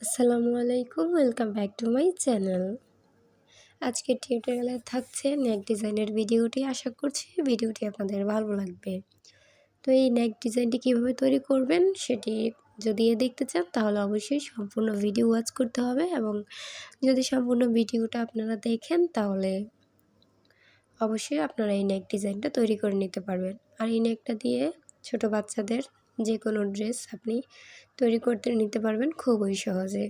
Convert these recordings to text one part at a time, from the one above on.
আসসালামু আলাইকুম, welcome back to my channel. আজকের টিউটোরিয়ালে থাকছে নেক ডিজাইনের ভিডিওটি। আশা করছি ভিডিওটি আপনাদের ভালো লাগবে। তো এই নেক ডিজাইনটি কীভাবে তৈরি করবেন সেটি যদি দেখতে চান তাহলে অবশ্যই সম্পূর্ণ ভিডিও ওয়াচ করতে হবে, এবং যদি সম্পূর্ণ ভিডিওটা আপনারা দেখেন তাহলে অবশ্যই আপনারা এই নেক ডিজাইনটা তৈরি করে নিতে পারবেন। আর এই নেকটা দিয়ে ছোট বাচ্চাদের যে কোনো ড্রেস আপনি তৈরি করতে নিতে পারবেন খুবই সহজে।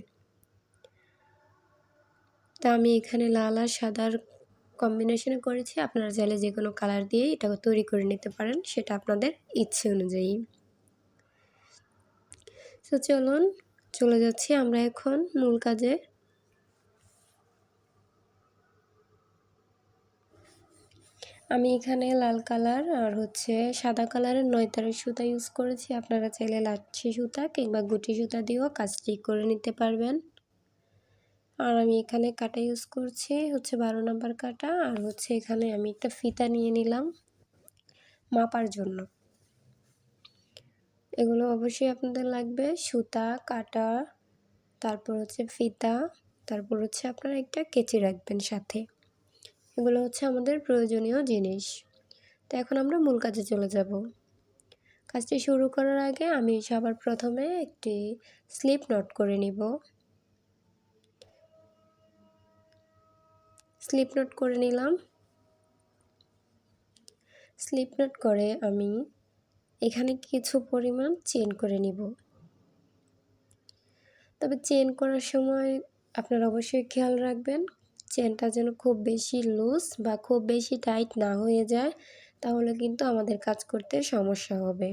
তা আমি এখানে লাল আর সাদার কম্বিনেশনে করেছি। আপনারা চাইলে যে কোনো কালার দিয়ে এটা তৈরি করে নিতে পারেন, সেটা আপনাদের ইচ্ছে অনুযায়ী। তো চলুন চলে যাচ্ছি আমরা এখন মূল কাজে। আমি এখানে লাল কালার আর সাদা কালারের 9 তারের সুতা ইউজ করেছি। আপনারা চাইলে লাচ্ছি সুতা কিংবা গুটি সুতা দিয়েও কাজটি করে নিতে পারবেন। আর আমি এখানে কাটা ইউজ করছি 12 নম্বর কাটা, আর এখানে আমি একটা ফিতা নিয়ে নিলাম মাপার জন্য। এগুলো অবশ্যই আপনাদের লাগবে, সুতা, কাটা, তারপর ফিতা, তারপর আপনারা একটা কেচি রাখবেন সাথে। এগুলো আমাদের প্রয়োজনীয় জিনিস। তো এখন আমরা মূল কাজে চলে যাব। কাজটি শুরু করার আগে আমি সবার প্রথমে একটি স্লিপ নট করে নিব। স্লিপ নট করে নিলাম। স্লিপ নট করে আমি এখানে কিছু পরিমাণ চেন করে নিব। তবে চেন করার সময় আপনারা অবশ্যই খেয়াল রাখবেন চেনটা যেন খুব বেশি লুজ বা খুব বেশি টাইট না হয়ে যায়, তাহলে কিন্তু আমাদের কাজ করতে সমস্যা হবে।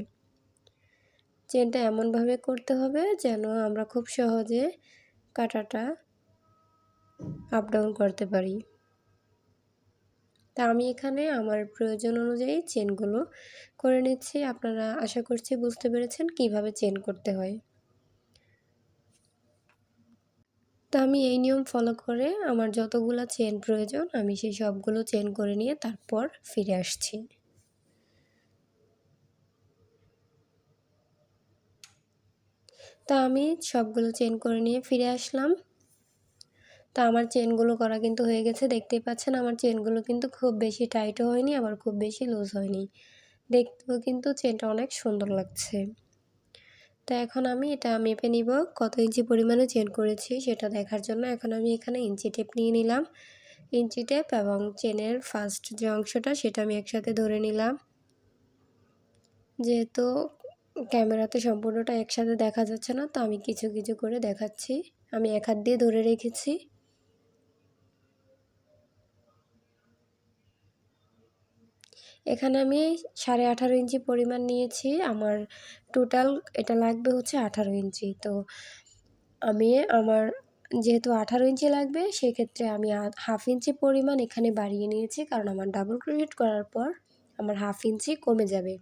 চেনটা এমনভাবে করতে হবে যেন আমরা খুব সহজে কাঁটাটা আপ ডাউন করতে পারি। তা আমি এখানে আমার প্রয়োজন অনুযায়ী চেনগুলো করে নিচ্ছি। আপনারা আশা করছি বুঝতে পেরেছেন কিভাবে চেন করতে হয়। তো আমি এই নিয়ম ফলো করে আমার যতগুলো চেন প্রয়োজন আমি সেই সবগুলো চেন করে নিয়ে তারপর ফিরে আসছি। তা আমি সবগুলো চেন করে নিয়ে ফিরে আসলাম। তা আমার চেনগুলো করা কিন্তু হয়ে গেছে, দেখতেই পাচ্ছেন আমার চেনগুলো কিন্তু খুব বেশি টাইটও হয়নি আবার খুব বেশি লুজ হয়নি। দেখতেও কিন্তু চেনটা অনেক সুন্দর লাগছে। তো এখন আমি এটা মেপে নিব কত ইঞ্চি পরিমাণে চেন করেছি সেটা দেখার জন্য। এখন আমি এখানে ইঞ্চি টেপ নিয়ে নিলাম। ইঞ্চি টেপ এবং চেনের ফার্স্ট যে অংশটা সেটা আমি একসাথে ধরে নিলাম। যেহেতু ক্যামেরাতে সম্পূর্ণটা একসাথে দেখা যাচ্ছে না, তো আমি কিছু কিছু করে দেখাচ্ছি। আমি এক হাত দিয়ে ধরে রেখেছি। এখানে আমি 18.5 ইঞ্চি পরিমাণ নিয়েছি। আমার টোটাল এটা লাগবে 18 ইঞ্চি। তো আমি যেহেতু 18 ইঞ্চি লাগবে সেক্ষেত্রে আমি হাফ ইঞ্চি পরিমাণ এখানে বাড়িয়ে নিয়েছি, কারণ আমার ডাবল ক্রোশেট করার পর আমার হাফ ইঞ্চি কমে যাবে।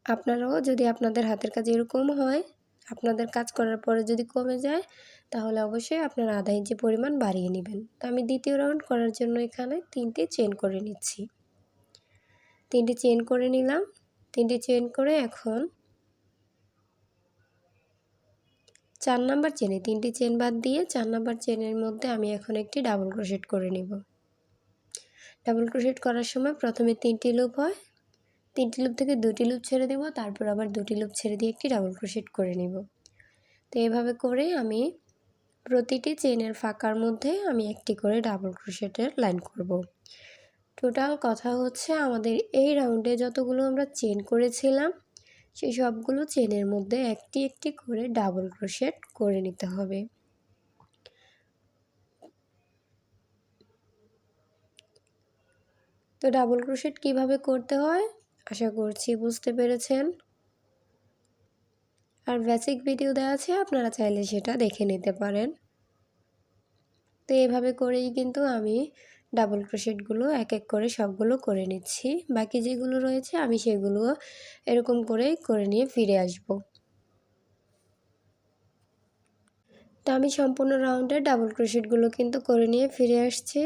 আপনারাও যদি আপনাদের হাতের কাজ এরকম হয়, আপনাদের কাজ করার পরে যদি কমে যায় তাহলে অবশ্যই আপনারা আধা ইঞ্চি পরিমাণ বাড়িয়ে নেবেন। তো আমি দ্বিতীয় রাউন্ড করার জন্য এখানে 3টি চেন করে নিচ্ছি। 3টি চেন করে নিলাম। 3টি চেন করে এখন 4 নাম্বার চেনে 3টি চেন বাদ দিয়ে 4 নাম্বার চেনের মধ্যে আমি এখন একটি ডাবল ক্রোশেট করে নেব। ডাবল ক্রোশেট করার সময় প্রথমে 3টি লুপ হয়, 3টি লুপ থেকে 2টি লুপ ছেড়ে দেব, তারপর আবার 2টি লুপ ছেড়ে দিয়ে একটি ডাবল ক্রোশেট করে নেব। তো এভাবে করে আমি প্রতিটি চেনের ফাঁকার মধ্যে আমি একটি করে ডাবল ক্রোশেটের লাইন করব। টোটাল কথা আমাদের এই রাউন্ডে যতগুলো আমরা চেন করেছিলাম সেই সবগুলো চেনের মধ্যে একটি একটি করে ডাবল ক্রোশেট করে নিতে হবে। তো ডাবল ক্রোশেট কিভাবে করতে হয় আশা করছি বুঝতে পেরেছেন। আর বেসিক ভিডিও দেওয়া আছে, আপনারা চাইলে সেটা দেখে নিতে পারেন। তো এভাবে করেই কিন্তু আমি ডাবল ক্রোশেটগুলো এক এক করে সবগুলো করে নিচ্ছি। বাকি যেগুলো রয়েছে আমি সেগুলো এরকম করেই করে নিয়ে ফিরে আসব। তো আমি সম্পূর্ণ রাউন্ডের ডাবল ক্রোশেটগুলো কিন্তু করে নিয়ে ফিরে আসছি।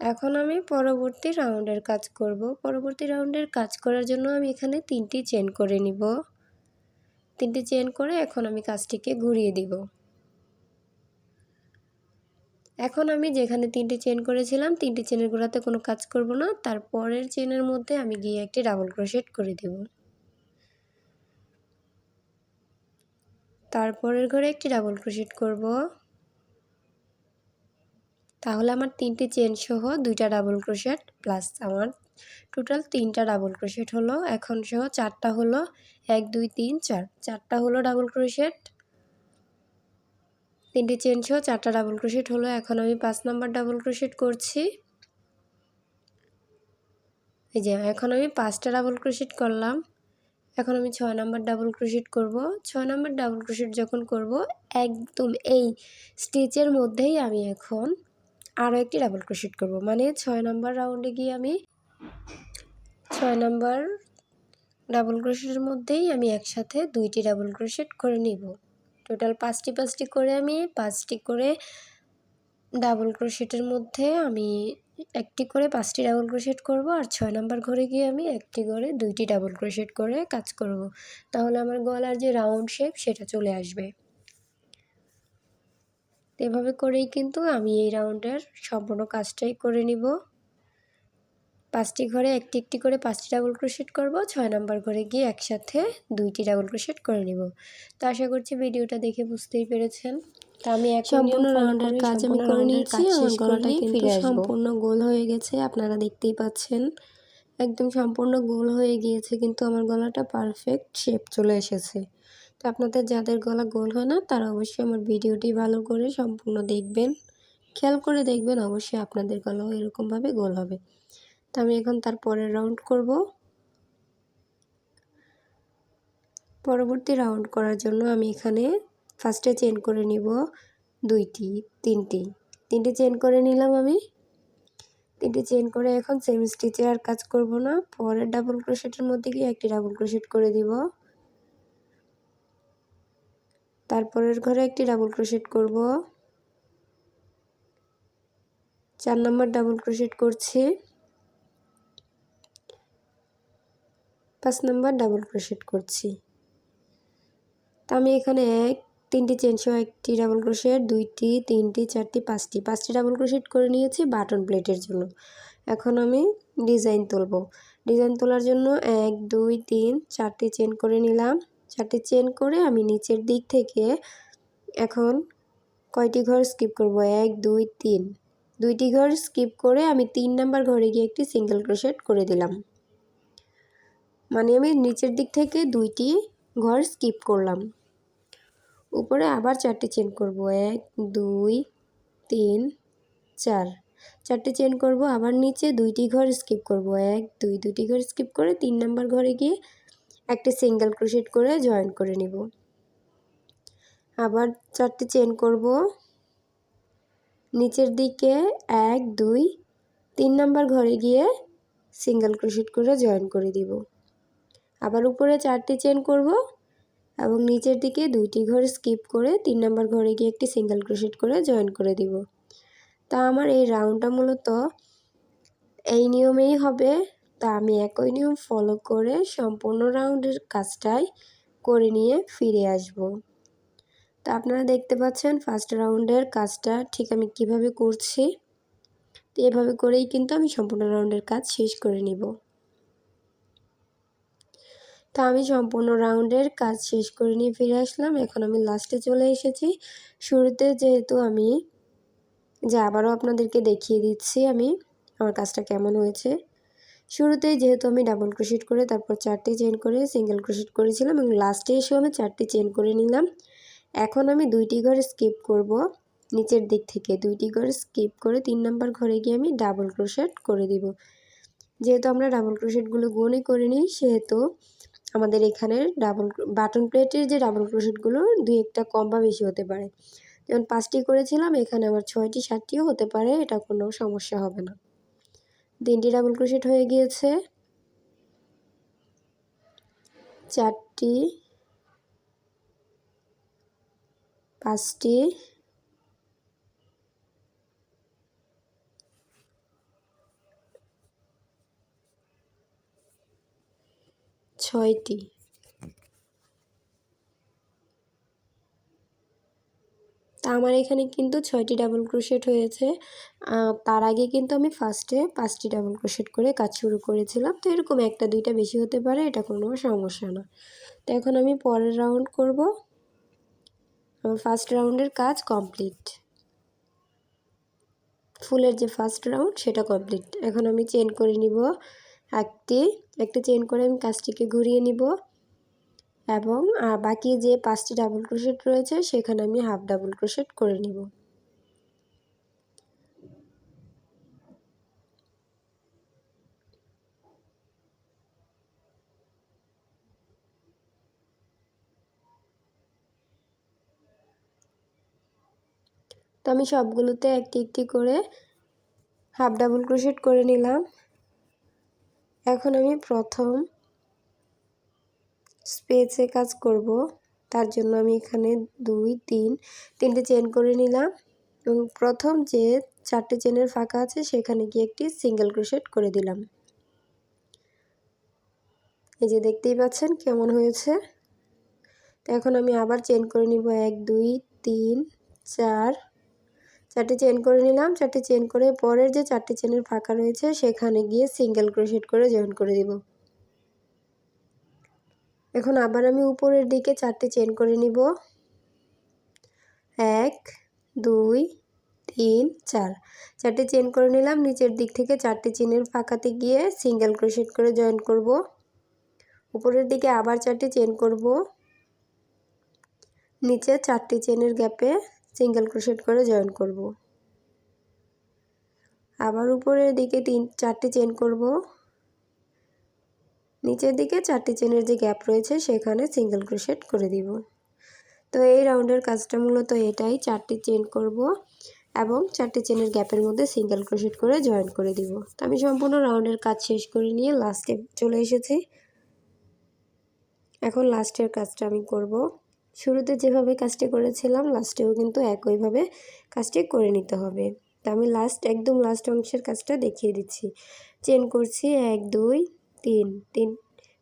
এখন আমি পরবর্তী রাউন্ডের কাজ করব। পরবর্তী রাউন্ডের কাজ করার জন্য আমি এখানে 3টি চেন করে নিব। তিনটি চেন করে এখন আমি কাজটিকে ঘুরিয়ে দিব। এখন আমি যেখানে তিনটি চেন করেছিলাম, তিনটি চেনের গোড়াতে কোনো কাজ করব না, তারপরের চেনের মধ্যে আমি গিয়ে একটি ডাবল ক্রোশেট করে দেব। তারপরের ঘরে একটি ডাবল ক্রোশেট করব। তাহলে আমার তিনটি চেন সহ দুইটা ডাবল ক্রোশেট প্লাস আমার টোটাল তিনটা ডাবল ক্রোশেট হলো। এখন সহ চারটা হলো, 1 2 3 4, চারটা হলো ডাবল ক্রোশেট। তিনটি চেন সহ চারটা ডাবল ক্রোশেট হলো। এখন আমি 5 নাম্বার ডাবল ক্রোশেট করছি। এই যে এখন আমি 5টা ডাবল ক্রোশেট করলাম। এখন আমি 6 নাম্বার ডাবল ক্রোশেট করব। 6 নাম্বার ডাবল ক্রোশেট যখন করব, একদম এই স্টিচের মধ্যেই আমি এখন আরও একটি ডাবল ক্রোশেট করব। মানে 6 নাম্বার রাউন্ডে গিয়ে আমি 6 নাম্বার ডাবল ক্রোশেটের মধ্যেই আমি একসাথে দুইটি ডাবল ক্রোশেট করে নিব। টোটাল 5টি করে আমি 5টি করে ডাবল ক্রোশেটের মধ্যে আমি একটি করে 5টি ডাবল ক্রোশেট করব, আর 6 নাম্বার ঘরে গিয়ে আমি একটি করে দুইটি ডাবল ক্রোশেট করে কাজ করব। তাহলে আমার গলার যে রাউন্ড শেপ সেটা চলে আসবে। এভাবে করেই কিন্তু আমি এই রাউন্ডের সম্পূর্ণ কাজটাই করে নিব। 5টি ঘরে একটি করে 5টি ডাবল ক্রোশেট করব, 6 নাম্বার ঘরে গিয়ে একসাথে দুইটি ডাবল ক্রোশেট করে নিব। তো আশা করছি ভিডিওটা দেখে বুঝতেই পেরেছেন। তা আমি সম্পূর্ণ রাউন্ডের কাজ আমি করে নিয়েছি। আমার গলাটা কিন্তু সম্পূর্ণ গোল হয়ে গেছে, আপনারা দেখতেই পাচ্ছেন। একদম সম্পূর্ণ গোল হয়ে গিয়েছে, কিন্তু আমার গলাটা পারফেক্ট শেপ চলে এসেছে। তো আপনাদের যাদের গলা গোল হয় না তারা অবশ্যই আমার ভিডিওটি ভালো করে সম্পূর্ণ দেখবেন, খেয়াল করে দেখবেন, অবশ্যই আপনাদের গলাও এরকমভাবে গোল হবে। তো আমি এখন তার পরের রাউন্ড করব। পরবর্তী রাউন্ড করার জন্য আমি এখানে ফার্স্টে চেন করে নিব তিনটি চেন করে নিলাম আমি। 3টি চেন করে এখন সেম স্টিচে আর কাজ করব না, পরের ডাবল ক্রোশেটের মধ্যে গিয়ে একটি ডাবল ক্রোশেট করে দিব। তারপরের ঘরে একটি ডাবল ক্রোশেট করব। 4 নাম্বার ডাবল ক্রোশেট করছি। 5 নাম্বার ডাবল ক্রোশেট করছি। তো আমি এখানে 3টি চেন সহ একটি ডাবল ক্রোশেট, 2টি 3টি 4টি 5টি ডাবল ক্রোশেট করে নিয়েছি বাটন প্লেটের জন্য। এখন আমি ডিজাইন তুলব। ডিজাইন তোলার জন্য 1 2 3 4টি চেন করে নিলাম। 4টি চেন করে আমি নিচের দিক থেকে এখন কয়টি ঘর স্কিপ করব, 1 2 3, 2টি ঘর স্কিপ করে আমি 3 নাম্বার ঘরে গিয়ে একটি সিঙ্গেল ক্রোশেট করে দিলাম। মানে আমি নিচের দিক থেকে 2টি ঘর স্কিপ করলাম। উপরে আবার 4টি চেন করব, 1 2 3 4, 4টি চেন করব। আবার নিচে 2টি ঘর স্কিপ করব, 1 2, 2টি ঘর স্কিপ করে 3 নাম্বার ঘরে গিয়ে একটি সিঙ্গেল ক্রোশেট করে জয়েন করে নিব। আবার 4টি চেন করব, নিচের দিকে 1 2 3 নাম্বার ঘরে গিয়ে সিঙ্গেল ক্রোশেট করে জয়েন করে দিব। আবার উপরে 4টি চেন করব এবং নিচের দিকে 2টি ঘর স্কিপ করে 3 নাম্বার ঘরে গিয়ে একটি সিঙ্গেল ক্রোশেট করে জয়েন করে দিব। তা আমার এই রাউন্ডটা মূলত এই নিয়মেই হবে। তা আমি একই নিয়ম ফলো করে সম্পূর্ণ রাউন্ডের কাজটাই করে নিয়ে ফিরে আসব। তা আপনারা দেখতে পাচ্ছেন ফার্স্ট রাউন্ডের কাজটা ঠিক আমি কিভাবে করছি। তো এভাবে করেই কিন্তু আমি সম্পূর্ণ রাউন্ডের কাজ শেষ করে নিব। তো আমি সম্পূর্ণ রাউন্ডের কাজ শেষ করে নিয়ে ফিরে আসলাম। এখন আমি লাস্টে চলে এসেছি। শুরুতে যেহেতু আমি আবারও আপনাদেরকে দেখিয়ে দিচ্ছি আমি আমার কাজটা কেমন হয়েছে। শুরুতেই যেহেতু আমি ডাবল ক্রোশেট করে তারপর 4টি চেন করে সিঙ্গেল ক্রোশেট করেছিলাম এবং লাস্টে এসেও আমি 4টি চেন করে নিলাম। এখন আমি 2টি ঘর স্কিপ করব, নিচের দিক থেকে 2টি ঘর স্কিপ করে 3 নাম্বার ঘরে গিয়ে আমি ডাবল ক্রোশেট করে দিব। যেহেতু আমরা ডাবল ক্রোশেটগুলো গুণই করে নিই, সেহেতু আমাদের এখানের বাটন প্লেটের যে ডাবল ক্রোশেটগুলো 2-1টা কম বা বেশি হতে পারে। যেমন 5টি করেছিলাম, এখানে আমার 6টি 7টিও হতে পারে, এটা কোনো সমস্যা হবে না। 3টি ডাবল ক্রোশেট হয়ে গিয়েছে, 4টি 5টি 6টি তা আমার এখানে কিন্তু 6টি ডাবল ক্রোশেট হয়েছে। তার আগে কিন্তু আমি ফার্স্টে 5টি ডাবল ক্রোশেট করে কাজ শুরু করেছিলাম। তো এরকম 1টা 2টা বেশি হতে পারে, এটা কোনো সমস্যা না। তো এখন আমি পরের রাউন্ড করব। আমার ফার্স্ট রাউন্ডের কাজ কমপ্লিট। ফুলের যে ফার্স্ট রাউন্ড সেটা কমপ্লিট। এখন আমি চেন করে নিব একটা চেন করে আমি কাজটিকে ঘুরিয়ে নিব এবং বাকি যে 5টি ডাবল ক্রোশেট রয়েছে সেখানে আমি হাফ ডাবল ক্রোশেট করে নিব। তো আমি সবগুলোতে একটি একটি করে হাফ ডাবল ক্রোশেট করে নিলাম। এখন আমি প্রথম স্পেসে কাজ করব। তার জন্য আমি এখানে 2 3 চেন করে নিলাম এবং প্রথম যে 4টে চেনের ফাঁকা আছে সেখানে গিয়ে একটি সিঙ্গেল ক্রোশেট করে দিলাম। এই যে দেখতেই পাচ্ছেন কেমন হয়েছে। তো এখন আমি আবার চেন করে নিব 1 2 3 4 4টে চেন করে নিলাম। 4টে চেন করে পরের যে 4টে চেনের ফাঁকা রয়েছে সেখানে গিয়ে সিঙ্গেল ক্রোশেট করে জয়েন করে দিব। এখন আবার আমি উপরের দিকে 4টে চেন করে নিব। 1 2 3 4 4টে চেন করে নিলাম। নিচের দিক থেকে 4টে চেনের ফাঁকাতে গিয়ে সিঙ্গেল ক্রোশেট করে জয়েন করব। উপরের দিকে আবার 4টে চেন করব। নিচে 4টে চেনের গ্যাপে সিঙ্গেল ক্রোশেট করে জয়েন করব। আবার উপরের দিকে 4টে চেন করব। নিচের দিকে 4টে চেনের যে গ্যাপ রয়েছে সেখানে সিঙ্গেল ক্রোশেট করে দিব। তো এই রাউন্ডের কাজটা মূলত এটাই, 4টে চেন করব এবং 4টে চেনের গ্যাপের মধ্যে সিঙ্গেল ক্রোশেট করে জয়েন করে দিব। তো আমি সম্পূর্ণ রাউন্ডের কাজ শেষ করে নিয়ে লাস্টে চলে এসেছি। এখন লাস্টের কাজটা আমি করব। শুরুতে যেভাবে কাজটি করেছিলাম লাস্টেও কিন্তু একইভাবে কাজটি করে নিতে হবে। তো আমি একদম লাস্ট অংশের কাজটা দেখিয়ে দিচ্ছি। চেন করছি 1 2 3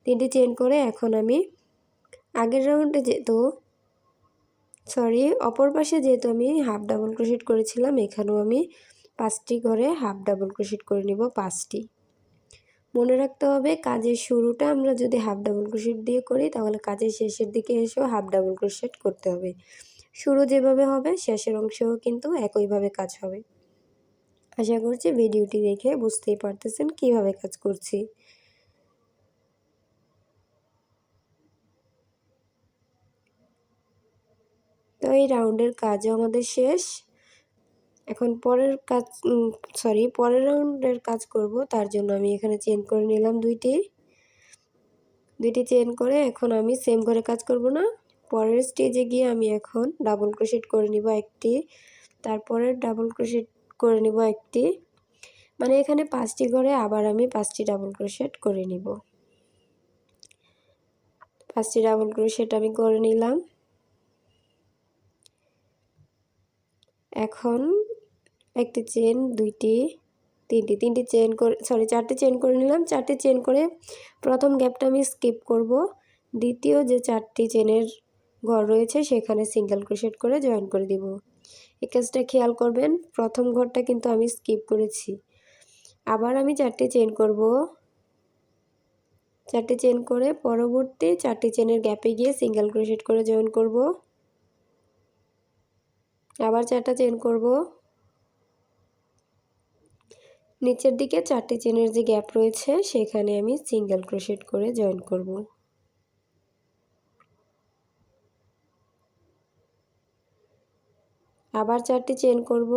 তিনটি চেন করে এখন আমি আগের রাউন্ডে অপর পাশে যেহেতু আমি হাফ ডাবল ক্রোশেট করেছিলাম, এখানেও আমি 5টি করে হাফ ডাবল ক্রোশেট করে নিব। 5টি। মনে রাখতে হবে কাজের শুরুটা আমরা যদি হাফ ডাবল ক্রোশেট দিয়ে করি তাহলে কাজের শেষের দিকে এসেও হাফ ডাবল ক্রোশেট করতে হবে। শুরু যেভাবে হবে শেষের অংশেও কিন্তু একইভাবে কাজ হবে। আশা করছি ভিডিওটি দেখে বুঝতেই পারতেছেন কিভাবে কাজ করছি। তো এই রাউন্ডের কাজও আমাদের শেষ। এখন পরের রাউন্ডের কাজ করব। তার জন্য আমি এখানে চেন করে নিলাম দুইটি চেন করে এখন আমি সেম করে কাজ করব না। পরের স্টেজে গিয়ে আমি এখন ডাবল ক্রোশেট করে নিব একটি, তারপরে ডাবল ক্রোশেট করে নিব একটি, মানে এখানে 5টি করে আবার আমি 5টি ডাবল ক্রোশেট করে নিব। 5টি ডাবল ক্রোশেট আমি করে নিলাম। এখন একটি চেন, তিনটি চেন করে 4টে চেন করে নিলাম। 4টে চেন করে প্রথম গ্যাপটা আমি স্কিপ করব। দ্বিতীয় যে 4টি চেনের ঘর রয়েছে সেখানে সিঙ্গেল ক্রোশেট করে জয়েন করে দিব। এই কাজটা খেয়াল করবেন, প্রথম ঘরটা কিন্তু আমি স্কিপ করেছি। আবার আমি 4টে চেন করব। 4টে চেন করে পরবর্তী 4টি চেনের গ্যাপে গিয়ে সিঙ্গেল ক্রোশেট করে জয়েন করব। আবার 4টা চেন করব। নিচের দিকে 4টি চেনের যে গ্যাপ রয়েছে সেখানে আমি সিঙ্গেল ক্রোশেট করে জয়েন করব। আবার 4টি চেন করব।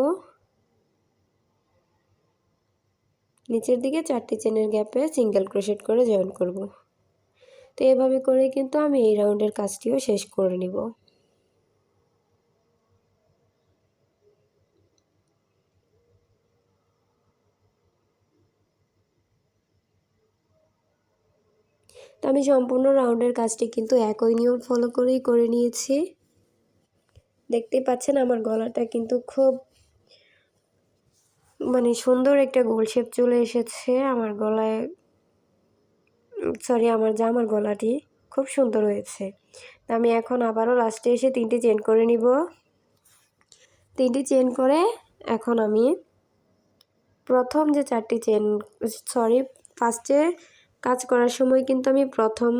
নিচের দিকে 4টি চেনের গ্যাপে সিঙ্গেল ক্রোশেট করে জয়েন করব। তো এভাবে করে কিন্তু আমি এই রাউন্ডের কাজটিও শেষ করে নিব। তো আমি সম্পূর্ণ রাউন্ডের কাজটি কিন্তু একই নিয়ম ফলো করেই করে নিয়েছি। দেখতেই পাচ্ছেন আমার গলাটা কিন্তু খুব সুন্দর একটা গোল শেপ চলে এসেছে। আমার জামার গলাটি খুব সুন্দর হয়েছে। তো আমি এখন আবারও লাস্টে এসে 3টি চেন করে নিব। 3টি চেন করে এখন আমি প্রথম যে 4টি চেন ফার্স্টে কাজ করার সময় কিন্তু আমি প্রথম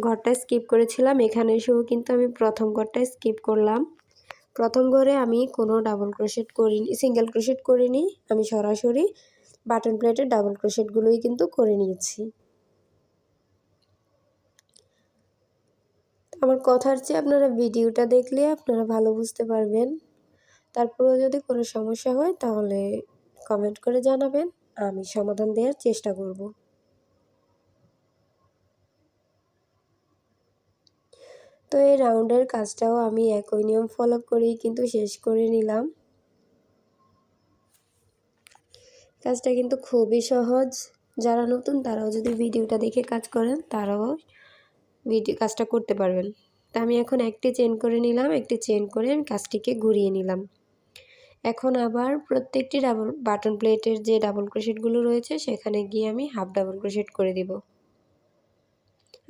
ঘরটা স্কিপ করেছিলাম। এখানে এসেও কিন্তু আমি প্রথম ঘরটা স্কিপ করলাম। প্রথম ঘরে আমি কোনো ডাবল ক্রোশেট করিনি, সিঙ্গেল ক্রোশেট করিনি। আমি সরাসরি বাটন প্লেটের ডাবল ক্রোশেটগুলোই কিন্তু করে নিয়েছি। আমার কথার চেয়ে আপনারা ভিডিওটা দেখলে আপনারা ভালো বুঝতে পারবেন। তারপরেও যদি কোনো সমস্যা হয় তাহলে কমেন্ট করে জানাবেন, আমি সমাধান দেওয়ার চেষ্টা করব। তো এই রাউন্ডের কাজটাও আমি একই নিয়ম ফলো করেই কিন্তু শেষ করে নিলাম। কাজটা কিন্তু খুবই সহজ। যারা নতুন তারাও যদি ভিডিওটা দেখে কাজ করেন তারাও কাজটা করতে পারবেন। তা আমি এখন একটি চেন করে নিলাম, একটি চেন করে আমি কাজটিকে ঘুরিয়ে নিলাম। এখন আবার প্রত্যেকটি বাটন প্লেটের যে ডাবল ক্রোশেটগুলো রয়েছে সেখানে গিয়ে আমি হাফ ডাবল ক্রোশেট করে দিব।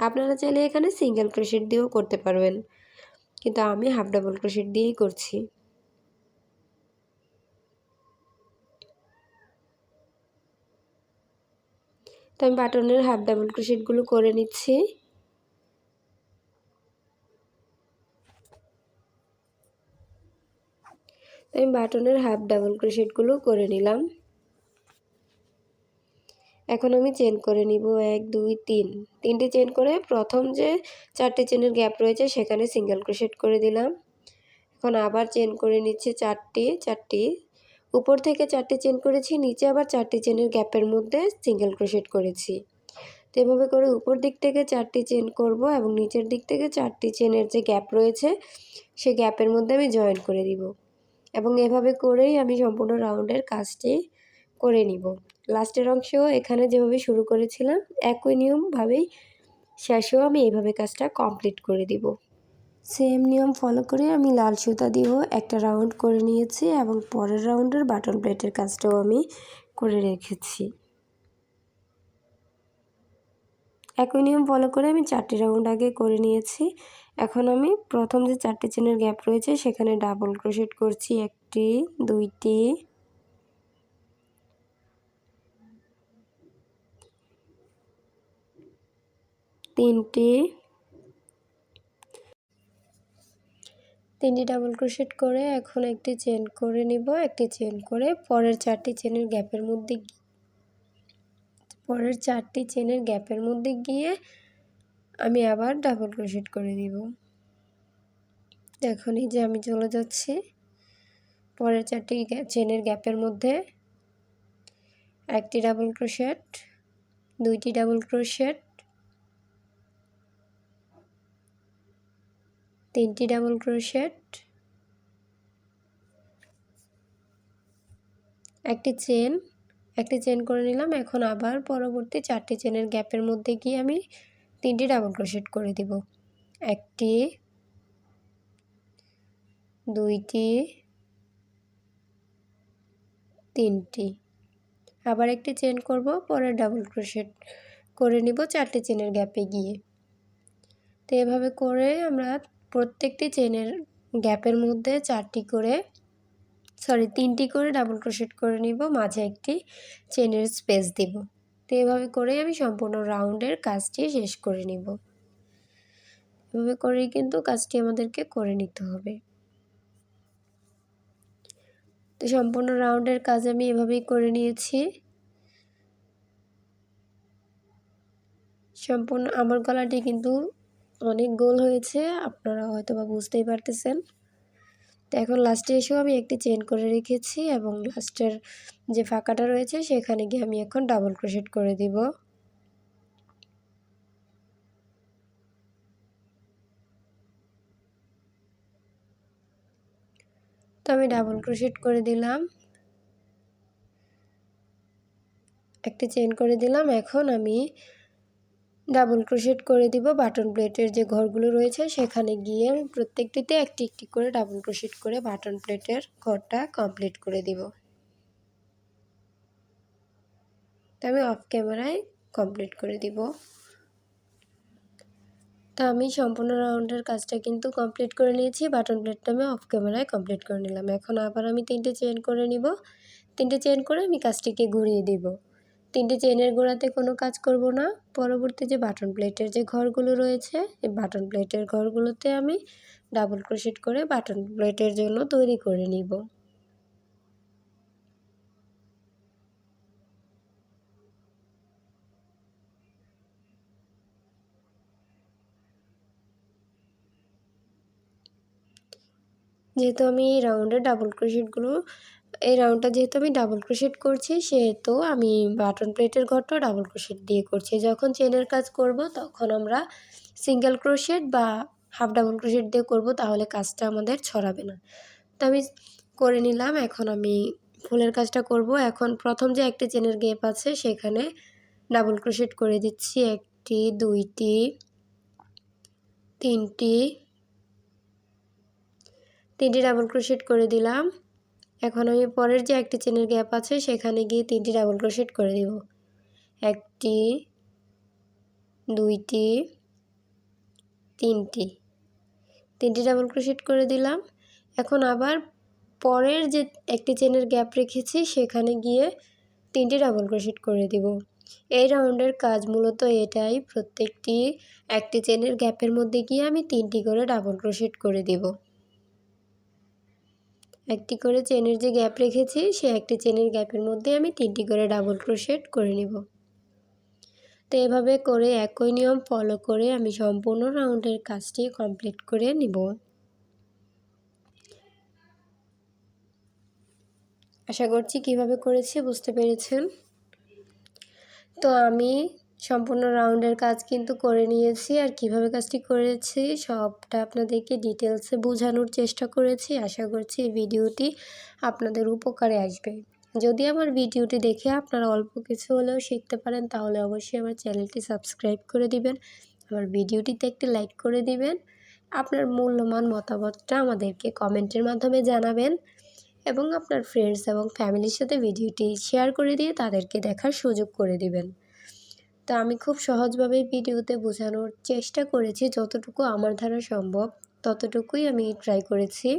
আপনারা চাইলে এখানে সিঙ্গেল ক্রোশেট দিয়েও করতে পারবেন, কিন্তু আমি হাফ ডাবল ক্রোশেট দিয়েই করছি। তো আমি বাটনের হাফ ডাবল ক্রোশেটগুলো করে নিচ্ছি। আমি বাটনের হাফ ডাবল ক্রোশেটগুলো করে নিলাম। এখন আমি চেন করে নিব 1 2 3 তিনটি চেন করে প্রথম যে 4টি চেনের গ্যাপ রয়েছে সেখানে সিঙ্গেল ক্রোশেট করে দিলাম। এখন আবার চেন করে নিচ্ছি 4টি উপর থেকে 4টি চেন করেছি, নিচে আবার 4টি চেনের গ্যাপের মধ্যে সিঙ্গেল ক্রোশেট করেছি। তো এভাবে করে উপর দিক থেকে 4টি চেন করব এবং নিচের দিক থেকে 4টি চেনের যে গ্যাপ রয়েছে সেই গ্যাপের মধ্যে আমি জয়েন করে দিব এবং এভাবে করেই আমি সম্পূর্ণ রাউন্ডের কাজটি করে নিব। লাস্টের অংশেও এখানে যেভাবে শুরু করেছিলাম একই নিয়মভাবেই শেষেও আমি এইভাবে কাজটা কমপ্লিট করে দিব। সেম নিয়ম ফলো করে আমি লাল সুতা দিয়েও একটা রাউন্ড করে নিয়েছি এবং পরের রাউন্ডের বাটন প্লেটের কাজটাও আমি করে রেখেছি। একই নিয়ম ফলো করে আমি 4টি রাউন্ড আগে করে নিয়েছি। এখন আমি প্রথম যে 4টি চেনের গ্যাপ রয়েছে সেখানে ডাবল ক্রোশেট করছি। 1টি 2টি 3টি ডাবল ক্রোশেট করে এখন একটি চেন করে নিব। একটি চেন করে পরের 4টি চেনের গ্যাপের মধ্যে গিয়ে আমি আবার ডাবল ক্রোশেট করে দিব। এখন এই যে আমি চলে যাচ্ছি পরের 4টি চেনের গ্যাপের মধ্যে, একটি ডাবল ক্রোশেট, 2টি ডাবল ক্রোশেট, 3টি ডাবল ক্রোশেট, একটি চেন করে নিলাম। এখন আবার পরবর্তী 4টি চেনের গ্যাপের মধ্যে গিয়ে আমি 3টি ডাবল ক্রোশেট করে দিব। 1টি 2টি 3টি, আবার একটি চেন করব, পরে ডাবল ক্রোশেট করে নিব 4টি চেনের গ্যাপে গিয়ে। তো এভাবে করে আমরা প্রত্যেকটি চেনের গ্যাপের মধ্যে 3টি করে ডাবল ক্রোশেট করে নিব, মাঝে একটি চেনের স্পেস দিব। তো এভাবে করে আমি সম্পূর্ণ রাউন্ডের কাজটি শেষ করে নিব। এভাবে করেই কিন্তু কাজটি আমাদেরকে করে নিতে হবে। তো সম্পূর্ণ রাউন্ডের কাজ আমি এভাবেই করে নিয়েছি। সম্পূর্ণ আমার গলাটি কিন্তু অনেক গোল হয়েছে, আপনারা হয়তো বা বুঝতেই পারতেছেন। তো এখন লাস্টে এসেও আমি একটি চেন করে রেখেছি এবং লাস্টের যে ফাঁকাটা রয়েছে সেখানে গিয়ে আমি এখন ডাবল ক্রোশেট করে দিব। তো আমি ডাবল ক্রোশেট করে দিলাম, একটি চেন করে দিলাম। এখন আমি ডাবল ক্রোশেট করে দিব বাটন প্লেটের যে ঘরগুলো রয়েছে সেখানে গিয়ে আমি প্রত্যেকটিতে একটি একটি করে ডাবল ক্রোশেট করে বাটন প্লেটের ঘরটা কমপ্লিট করে দিব। তো আমি অফ ক্যামেরায় কমপ্লিট করে দিব। তো তো আমি সম্পূর্ণ রাউন্ডের কাজটা কিন্তু কমপ্লিট করে নিয়েছি। বাটন প্লেটটা আমি অফ ক্যামেরায় কমপ্লিট করে নিলাম। এখন আবার আমি 3টে চেইন করে নিব। 3টে চেইন করে আমি কাজটিকে ঘুরিয়ে দিব। 3টে চেইনের গোড়াতে কোনো কাজ করব না। পরবর্তী যে বাটন প্লেটের যে ঘরগুলো রয়েছে, এই বাটন প্লেটের ঘরগুলোতে আমি ডাবল ক্রোশেট করে বাটন প্লেটের জন্য তৈরি করে নিব। যেহেতু আমি এই রাউন্ডটা যেহেতু আমি ডাবল ক্রোশেট করছি, সেহেতু আমি বাটন প্লেটের ঘরটাও ডাবল ক্রোশেট দিয়ে করছি। যখন চেনের কাজ করব তখন আমরা সিঙ্গেল ক্রোশেট বা হাফ ডাবল ক্রোশেট দিয়ে করব, তাহলে কাজটা আমাদের ছড়াবে না। তো আমি করে নিলাম। এখন আমি ফুলের কাজটা করব। এখন প্রথম যে একটি চেনের গ্যাপ আছে সেখানে ডাবল ক্রোশেট করে দিচ্ছি। 1টি 2টি 3টি ডাবল ক্রোশেট করে দিলাম। এখন আমি পরের যে একটি চেনের গ্যাপ আছে সেখানে গিয়ে 3টি ডাবল ক্রোশেট করে দিব। 1টি 2টি 3টি ডাবল ক্রোশেট করে দিলাম। এখন আবার পরের যে একটি চেনের গ্যাপ রেখেছি সেখানে গিয়ে 3টি ডাবল ক্রোশেট করে দিব। এই রাউন্ডের কাজ মূলত এটাই, প্রত্যেকটি একটি চেনের গ্যাপের মধ্যে গিয়ে আমি 3টি করে ডাবল ক্রোশেট করে দিব। একটি করে চেনের যে গ্যাপ রেখেছি সেই একটি চেনের গ্যাপের মধ্যে আমি 3টি করে ডাবল ক্রোশেট করে নিব। তো এভাবে করে একই নিয়ম ফলো করে আমি সম্পূর্ণ রাউন্ডের কাজটি কমপ্লিট করে নিব। আশা করছি কিভাবে করেছি বুঝতে পেরেছেন। তো আমি সম্পূর্ণ রাউন্ডের কাজ কিন্তু করে নিয়েছি, আর কিভাবে কাজটি করেছি সবটা আপনাদেরকে ডিটেলসে বোঝানোর চেষ্টা করেছি। আশা করছি এই ভিডিওটি আপনাদের উপকারে আসবে। যদি আমার ভিডিওটি দেখে আপনারা অল্প কিছু হলেও শিখতে পারেন, তাহলে অবশ্যই আমার চ্যানেলটি সাবস্ক্রাইব করে দিবেন, আমার ভিডিওটিতে একটি লাইক করে দিবেন, আপনার মূল্যবান মতামতটা আমাদেরকে কমেন্টের মাধ্যমে জানাবেন এবং আপনার ফ্রেন্ডস এবং ফ্যামিলির সাথে ভিডিওটি শেয়ার করে দিয়ে তাদেরকে দেখার সুযোগ করে দিবেন। তো আমি খুব সহজভাবে ভিডিওতে বোঝানোর চেষ্টা করেছি, যতটুকু আমার দ্বারা সম্ভব ততটুকুই আমি ট্রাই করেছি।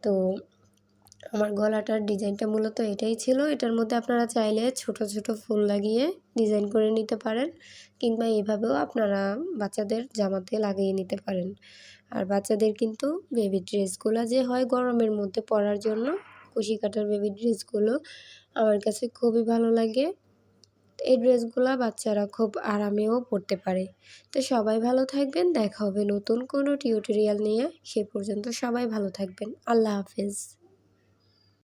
তো আমার গলাটার ডিজাইনটা মূলত এটাই ছিল। এটার মধ্যে আপনারা চাইলে ছোট ছোট ফুল লাগিয়ে ডিজাইন করে নিতে পারেন, কিংবা এভাবেও আপনারা বাচ্চাদের জামাতে লাগিয়ে নিতে পারেন। আর বাচ্চাদের কিন্তু বেবি ড্রেসগুলো যে হয় গরমের মধ্যে পরার জন্য, কুশি কাটার বেবি ড্রেসগুলো আমার কাছে খুবই ভালো লাগে। এই ড্রেসগুলো বাচ্চারা খুব আরামেও পরতে পারে। তো সবাই ভালো থাকবেন, দেখা হবে নতুন কোনো টিউটোরিয়াল নিয়ে। সে পর্যন্ত সবাই ভালো থাকবেন। আল্লাহ হাফেজ।